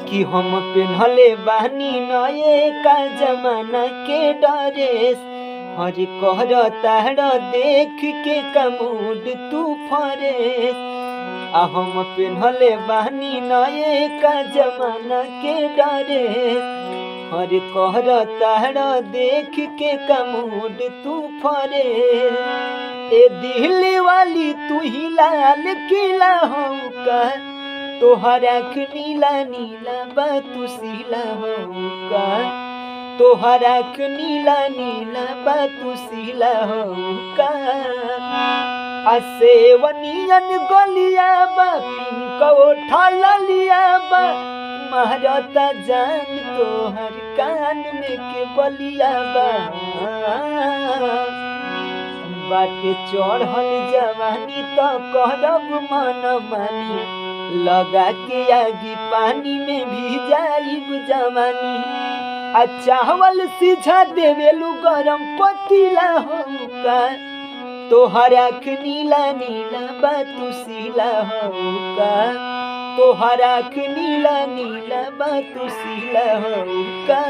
कि हम पेन्हले बानी नए का जमाना के ड्रेस। हर कहर तार देख के कमूड तू फरेस। आ हम पेन्हले बानी नए का जमाना के ड्रेस। हर कहर तार देख के कमूड तू फरेस। ए दिल्ली वाली तू ही लाल किला हो का, तोहर आँख नीला नीला बा तू सीला हो का, तोहर आँख नीला नीला बा तू सीला हो का। आ सेवनियन गलिया बा पिंक ओठा ललिया बा, महारता जान तोहर कान में के बलिया बा। बाटे चढ़ल जवानी तो करब मन मानी, लगा के आगी पानी में भी जाइब जवानी। आ चावल सिझा देवेलू गरम पतीला हो का, तोहर आँख नीला नीला बा तू सीला हो का, तोहर आँख नीला नीला बा तू सीला हो का।